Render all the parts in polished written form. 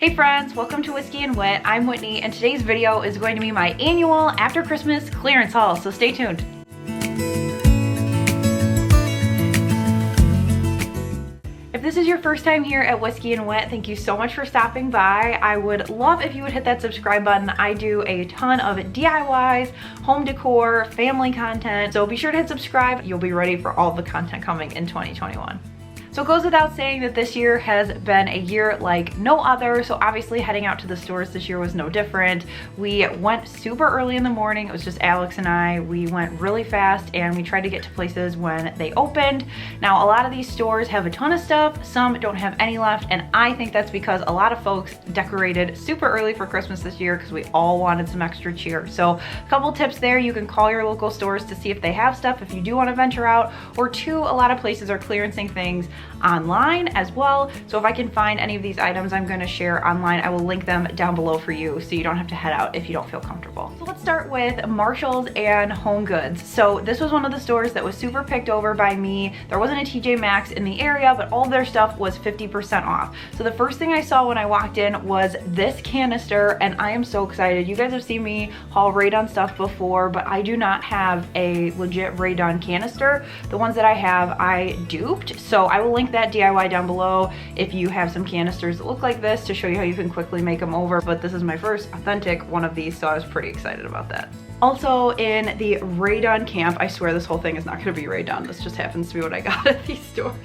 Hey friends, welcome to Whiskey and Wit. I'm Whitney and today's video is going to be my annual after Christmas clearance haul, so stay tuned. If this is your first time here at Whiskey and Wit, thank you so much for stopping by. I would love if you would hit that subscribe button. I do a ton of DIYs, home decor, family content, so be sure to hit subscribe. You'll be ready for all the content coming in 2021. So it goes without saying that this year has been a year like no other, so obviously heading out to the stores this year was no different. We went super early in the morning. It was just Alex and I. We went really fast and we tried to get to places when they opened. Now, a lot of these stores have a ton of stuff, some don't have any left, and I think that's because a lot of folks decorated super early for Christmas this year because we all wanted some extra cheer. So a couple tips there: you can call your local stores to see if they have stuff if you do want to venture out, or two, a lot of places are clearancing things online as well. So if I can find any of these items I'm going to share online, I will link them down below for you so you don't have to head out if you don't feel comfortable. So let's start with Marshalls and Home Goods. So this was one of the stores that was super picked over by me. There wasn't a TJ Maxx in the area, but all their stuff was 50% off. So the first thing I saw when I walked in was this canister, and I am so excited. You guys have seen me haul Raid On stuff before, but I do not have a legit Raid On canister. The ones that I have, I duped. So I will link that DIY down below if you have some canisters that look like this to show you how you can quickly make them over. But this is my first authentic one of these, so I was pretty excited about that. Also in the Raid On camp, I swear this whole thing is not going to be Raid On, this just happens to be what I got at these stores,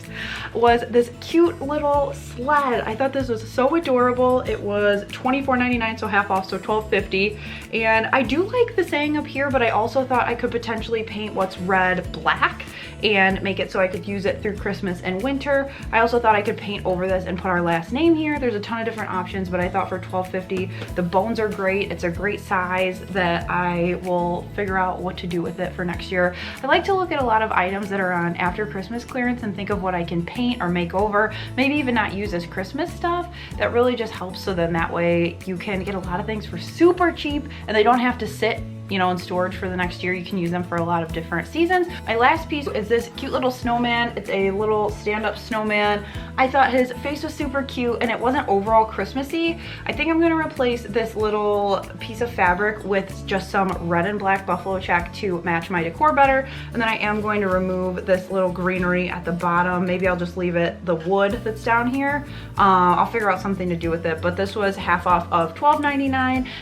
was this cute little sled. I thought this was so adorable. It was $24.99, so half off, so $12.50. And I do like the saying up here, but I also thought I could potentially paint what's red black and make it so I could use it through Christmas and winter. I also thought I could paint over this and put our last name here. There's a ton of different options, but I thought for $12.50, the bones are great. It's a great size that I will figure out what to do with it for next year. I like to look at a lot of items that are on after Christmas clearance and think of what I can paint or make over, maybe even not use as Christmas stuff. That really just helps, so then that way you can get a lot of things for super cheap and they don't have to sit, you know, in storage for the next year. You can use them for a lot of different seasons. My last piece is this cute little snowman. It's a little stand-up snowman. I thought his face was super cute and it wasn't overall Christmassy. I think I'm gonna replace this little piece of fabric with just some red and black buffalo check to match my decor better. And then I am going to remove this little greenery at the bottom. Maybe I'll just leave it the wood that's down here. I'll figure out something to do with it, but this was half off of $12.99,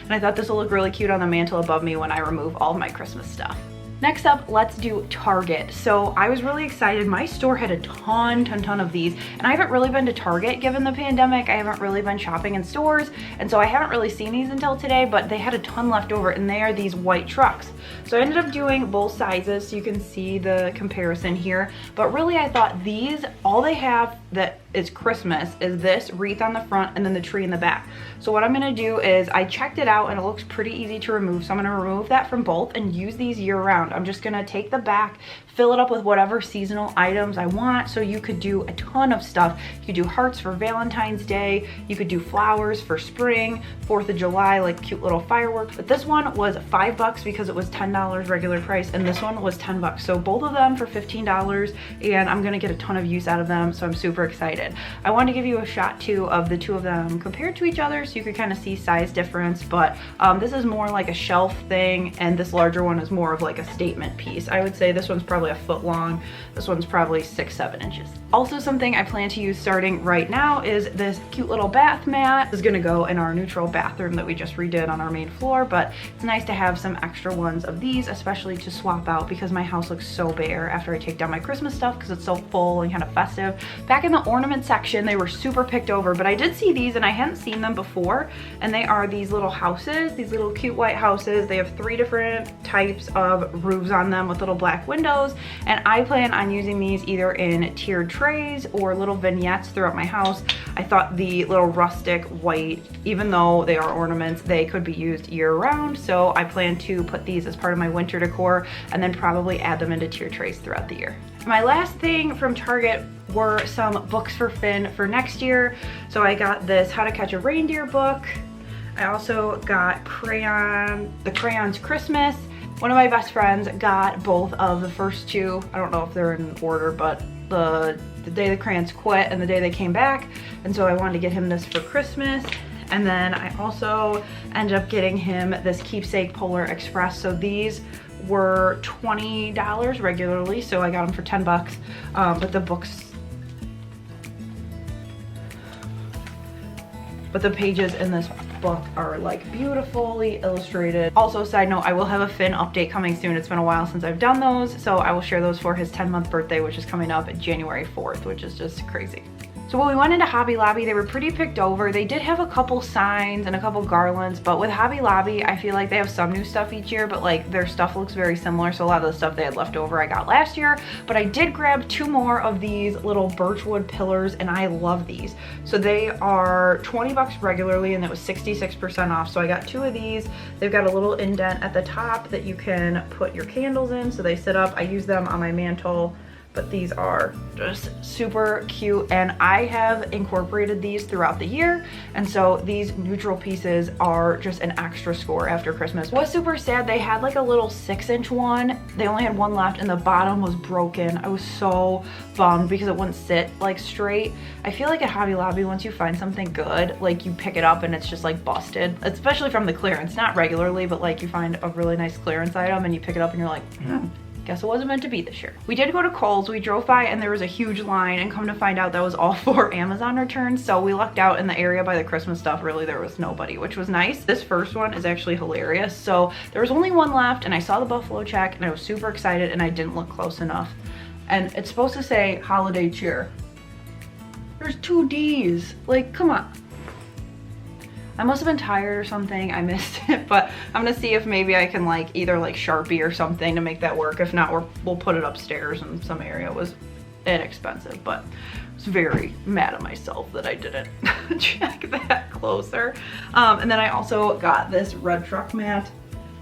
and I thought this will look really cute on the mantle above me when I remove all of my Christmas stuff. Next up, let's do Target. So I was really excited. My store had a ton of these, and I haven't really been to Target given the pandemic. I haven't really been shopping in stores, and so I haven't really seen these until today, but they had a ton left over, and they are these white trucks. So I ended up doing both sizes so you can see the comparison here, but really I thought these, all they have that is Christmas is this wreath on the front and then the tree in the back. So what I'm gonna do is, I checked it out and it looks pretty easy to remove, so I'm gonna remove that from both and use these year round. I'm just gonna take the back, fill it up with whatever seasonal items I want. So you could do a ton of stuff. You could do hearts for Valentine's Day, you could do flowers for spring, 4th of July, like cute little fireworks. But this one was $5 because it was $10 regular price, and this one was $10. So both of them for $15, and I'm gonna get a ton of use out of them, so I'm super excited. I wanted to give you a shot too of the two of them compared to each other so you could kind of see size difference, but this is more like a shelf thing, and this larger one is more of like a statement piece. I would say this one's probably a foot long, this one's probably 6-7 inches. Also, something I plan to use starting right now is this cute little bath mat. This is gonna go in our neutral bathroom that we just redid on our main floor, but it's nice to have some extra ones of these, especially to swap out because my house looks so bare after I take down my Christmas stuff because it's so full and kind of festive. Back in the ornament section, they were super picked over, but I did see these and I hadn't seen them before, and they are these little houses, these little cute white houses. They have 3 different types of roofs on them with little black windows, and I plan on using these either in tiered trays or little vignettes throughout my house. I thought the little rustic white, even though they are ornaments, they could be used year round, so I plan to put these as part of my winter decor and then probably add them into tiered trays throughout the year. My last thing from Target were some books for Finn for next year. So I got this How to Catch a Reindeer book. I also got the Crayons Christmas. One of my best friends got both of the first two. I don't know if they're in order, but the day the crayons quit and the day they came back. And so I wanted to get him this for Christmas. And then I also ended up getting him this Keepsake Polar Express. So these were $20 regularly, so I got them for 10 bucks. But the pages in this book are like beautifully illustrated. Also, side note, I will have a Finn update coming soon. It's been a while since I've done those, so I will share those for his 10-month birthday, which is coming up January 4th, which is just crazy. So when we went into Hobby Lobby, they were pretty picked over. They did have a couple signs and a couple garlands, but with Hobby Lobby, I feel like they have some new stuff each year, but like their stuff looks very similar. So a lot of the stuff they had left over I got last year, but I did grab 2 more of these little birchwood pillars, and I love these. So they are 20 bucks regularly, and it was 66% off. So I got 2 of these. They've got a little indent at the top that you can put your candles in, so they sit up. I use them on my mantle. But these are just super cute, and I have incorporated these throughout the year, and so these neutral pieces are just an extra score after Christmas. Was super sad. They had like a little 6-inch one. They only had one left, and the bottom was broken. I was so bummed because it wouldn't sit like straight. I feel like at Hobby Lobby, once you find something good, like you pick it up and it's just like busted, especially from the clearance. Not regularly, but like you find a really nice clearance item and you pick it up and you're like, guess it wasn't meant to be this year. We did go to Kohls. We drove by and there was a huge line, and come to find out that was all for Amazon returns. So we lucked out in the area by the Christmas stuff. Really, there was nobody, which was nice. This first one is actually hilarious. So there was only one left, and I saw the buffalo check and I was super excited, and I didn't look close enough. And it's supposed to say holiday cheer. There's 2 D's. Like, come on. I must have been tired or something. I missed it, but I'm gonna see if maybe I can like either like Sharpie or something to make that work. If not, we'll put it upstairs in some area. It was inexpensive, but I was very mad at myself that I didn't check that closer. And then I also got this red truck mat,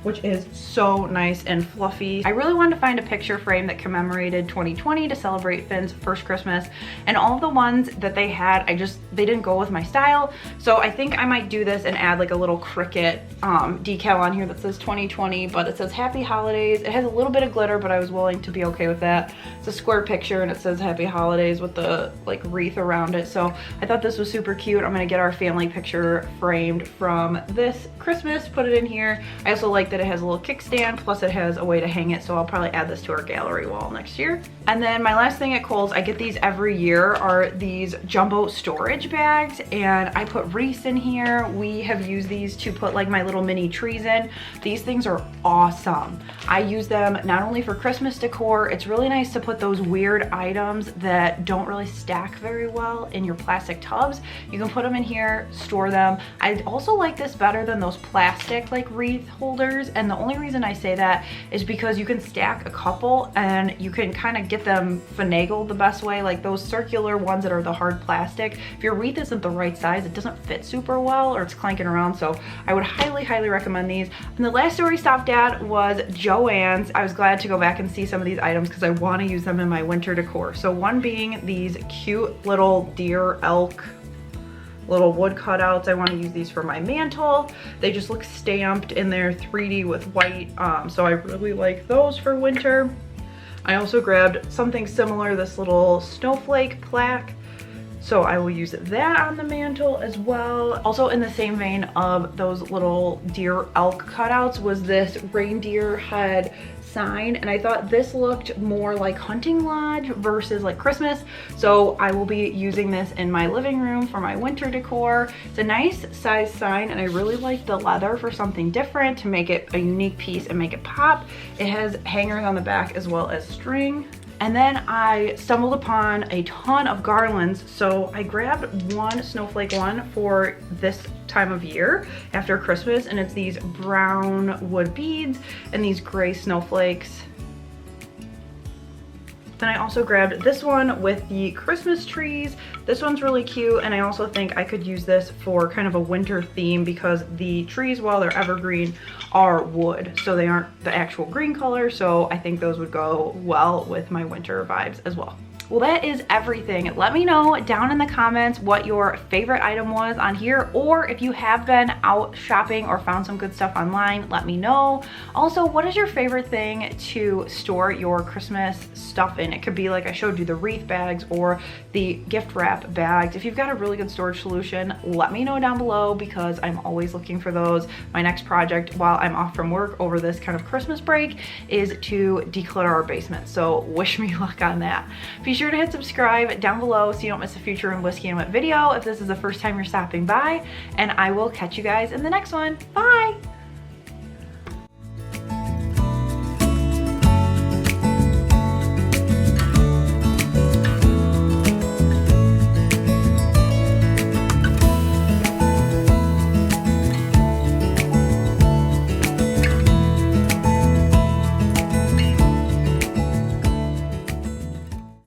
which is so nice and fluffy. I really wanted to find a picture frame that commemorated 2020 to celebrate Finn's first Christmas, and all of the ones that they had, they didn't go with my style. So I think I might do this and add like a little cricket decal on here that says 2020, but it says Happy Holidays. It has a little bit of glitter, but I was willing to be okay with that. It's a square picture and it says Happy Holidays with the like wreath around it. So I thought this was super cute. I'm gonna get our family picture framed from this Christmas, put it in here. I also like that it has a little kickstand, plus it has a way to hang it, so I'll probably add this to our gallery wall next year. And then my last thing at Kohls, I get these every year, are these jumbo storage bags, and I put wreaths in here. We have used these to put like my little mini trees in. These things are awesome. I use them not only for Christmas decor, it's really nice to put those weird items that don't really stack very well in your plastic tubs. You can put them in here, store them. I also like this better than those plastic like wreath holders. And the only reason I say that is because you can stack a couple and you can kind of get them finagled the best way. Like those circular ones that are the hard plastic, if your wreath isn't the right size, it doesn't fit super well or it's clanking around. So I would highly recommend these. And the last store we stopped at was Joann's. I was glad to go back and see some of these items because I want to use them in my winter decor. So one being these cute little deer elk little wood cutouts. I want to use these for my mantle. They just look stamped in there 3D with white, so I really like those for winter. I also grabbed something similar, this little snowflake plaque, so I will use that on the mantle as well. Also in the same vein of those little deer elk cutouts was this reindeer head sign, and I thought this looked more like hunting lodge versus like Christmas, so I will be using this in my living room for my winter decor. It's a nice size sign, and I really like the leather for something different to make it a unique piece and make it pop. It has hangers on the back as well as string. And then I stumbled upon a ton of garlands, so I grabbed one snowflake one for this time of year after Christmas, and it's these brown wood beads and these gray snowflakes. Then I also grabbed this one with the Christmas trees. This one's really cute, and I also think I could use this for kind of a winter theme because the trees, while they're evergreen, are wood, so they aren't the actual green color, so I think those would go well with my winter vibes as well. Well, that is everything. Let me know down in the comments what your favorite item was on here, or if you have been out shopping or found some good stuff online, let me know. Also, what is your favorite thing to store your Christmas stuff in? It could be like I showed you, the wreath bags or the gift wrap bags. If you've got a really good storage solution, let me know down below because I'm always looking for those. My next project while I'm off from work over this kind of Christmas break is to declutter our basement. So wish me luck on that. Be sure to hit subscribe down below so you don't miss a future Whiskey and Wit video if this is the first time you're stopping by, and I will catch you guys in the next one. Bye!